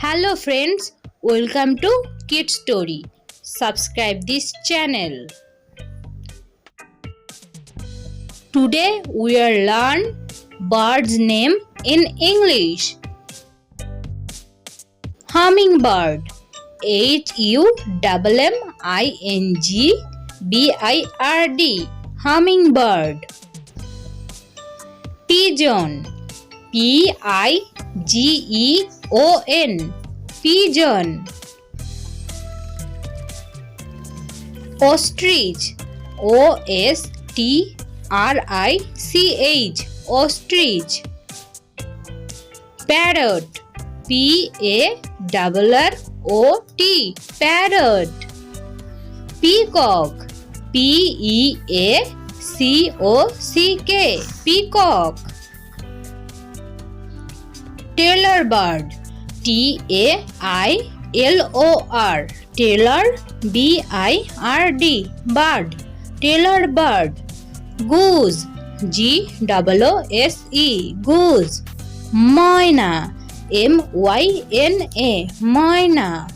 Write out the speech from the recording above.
Hello friends, welcome to Kid Story. Subscribe this channel. Today we will learn bird's name in English. Hummingbird. Hummingbird. Hummingbird. Pigeon. Pigeon. Pigeon. Ostrich. Ostrich. Ostrich. Parrot. Parrot. Parrot. Peacock. Peacock. Peacock. Tailor bird. Tailor. Tailor. Bird. Bird. Tailor bird. Goose. Goose. Goose. Moyna. Myna. Moyna.